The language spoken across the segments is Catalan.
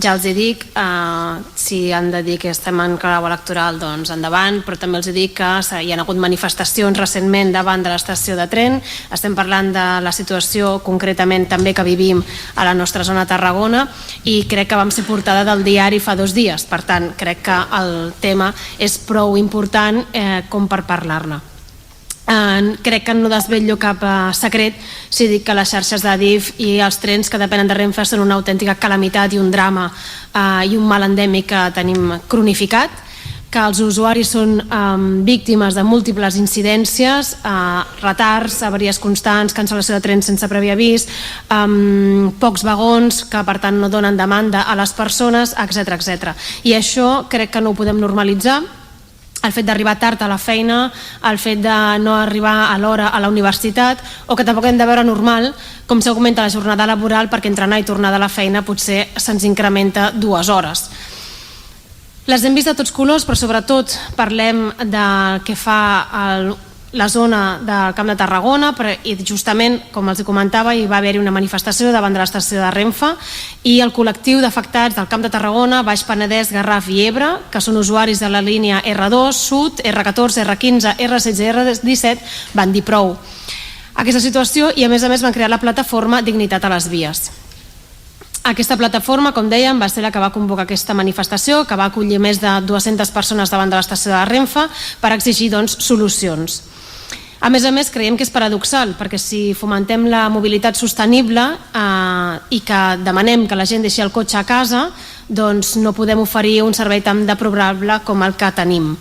Ja els dic, si han de dir que estem en clau electoral, doncs endavant, però també els dic que hi ha hagut manifestacions recentment davant de l'estació de tren. Estem parlant de la situació concretament també que vivim a la nostra zona de Tarragona i crec que vam ser portada del diari fa 2 dies. Per tant, crec que el tema és prou important com per parlar-ne. Crec que no desvetllo cap secret si dic que les xarxes d'Adif i els trens que depenen de Renfe són una autèntica calamitat i un drama i un mal endèmic que tenim cronificat, que els usuaris són víctimes de múltiples incidències, retards, avaries constants, cancel·lació de trens sense previ avís, pocs vagons que per tant no donen demanda a les persones, etc. I això crec que no ho podem normalitzar. El fet d'arribar tard a la feina, el fet de no arribar a l'hora a la universitat, o que tampoc hem de veure normal com s'augmenta la jornada laboral perquè entre anar i tornar de la feina potser se'ns incrementa 2 hores. Les hem vist de tots colors, però sobretot parlem del que fa la zona del Camp de Tarragona, i justament, com els comentava, hi va haver-hi una manifestació davant de l'estació de Renfe i el col·lectiu d'afectats del Camp de Tarragona, Baix Penedès, Garraf i Ebre, que són usuaris de la línia R2, Sud, R14, R15, R16 i R17, van dir prou a aquesta situació i a més van crear la plataforma Dignitat a les Vies. Aquesta plataforma, com dèiem, va ser la que va convocar aquesta manifestació, que va acollir més de 200 persones davant de l'estació de Renfe per exigir solucions. A més, creiem que és paradoxal, perquè si fomentem la mobilitat sostenible i que demanem que la gent deixi el cotxe a casa, doncs no podem oferir un servei tan deplorable com el que tenim.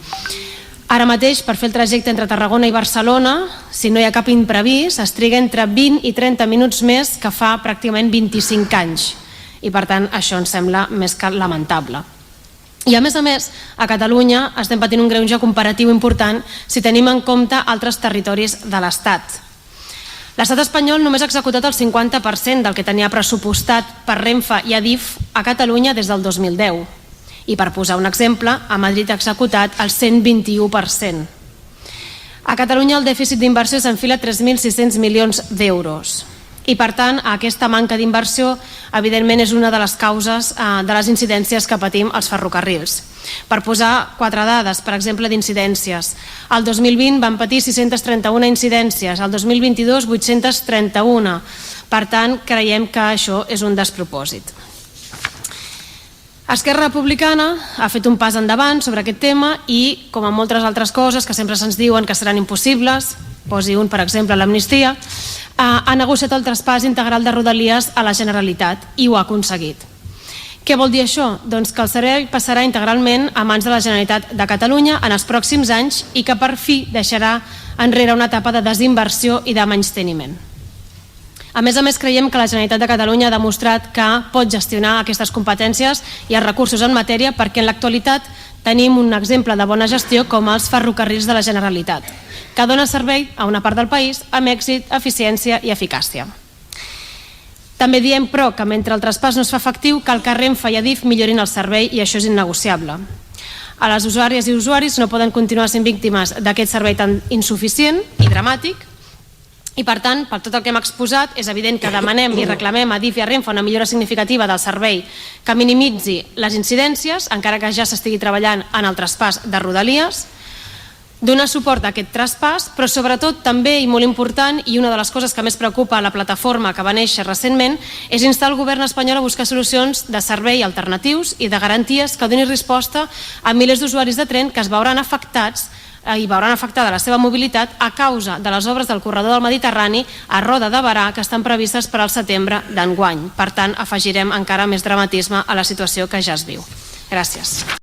Ara mateix, per fer el trajecte entre Tarragona i Barcelona, si no hi ha cap imprevist, es triga entre 20 i 30 minuts més que fa pràcticament 25 anys. I per tant, això ens sembla més que lamentable. I a més, a Catalunya estem patint un greuge comparatiu important si tenim en compte altres territoris de l'Estat. L'Estat espanyol només ha executat el 50% del que tenia pressupostat per Renfe i Adif a Catalunya des del 2010. I per posar un exemple, a Madrid ha executat el 121%. A Catalunya el dèficit d'inversió s'enfila a 3.600 milions d'euros. I per tant, aquesta manca d'inversió evidentment és una de les causes de les incidències que patim els ferrocarrils. Per posar 4 dades, per exemple, d'incidències. El 2020 van patir 631 incidències, el 2022 831. Per tant, creiem que això és un despropòsit. Esquerra Republicana ha fet un pas endavant sobre aquest tema i, com en moltes altres coses que sempre se'ns diuen que seran impossibles, posi un, per exemple, l'amnistia, ha negociat el traspàs integral de Rodalies a la Generalitat i ho ha aconseguit. Què vol dir això? Doncs que el servei passarà integralment a mans de la Generalitat de Catalunya en els pròxims anys i que per fi deixarà enrere una etapa de desinversió i de menysteniment. A més, creiem que la Generalitat de Catalunya ha demostrat que pot gestionar aquestes competències i els recursos en matèria perquè en l'actualitat tenim un exemple de bona gestió com els ferrocarrils de la Generalitat, que dona servei a una part del país amb èxit, eficiència i eficàcia. També diem, però, que mentre el traspàs no es fa efectiu, cal que Renfe i Adif millorin el servei i això és innegociable. A les usuàries i usuaris no poden continuar sent víctimes d'aquest servei tan insuficient i dramàtic i, per tant, per tot el que hem exposat, és evident que demanem i reclamem a Adif i a Renfe una millora significativa del servei que minimitzi les incidències, encara que ja s'estigui treballant en el traspàs de Rodalies, donar suport a aquest traspàs, però sobretot també, i molt important, i una de les coses que més preocupa a la plataforma que va néixer recentment, és instar el govern espanyol a buscar solucions de servei alternatius i de garanties que donin resposta a milers d'usuaris de tren que es veuran afectats i veuran afectada la seva mobilitat a causa de les obres del corredor del Mediterrani a Roda de Berà que estan previstes per al setembre d'enguany. Per tant, afegirem encara més dramatisme a la situació que ja es viu. Gràcies.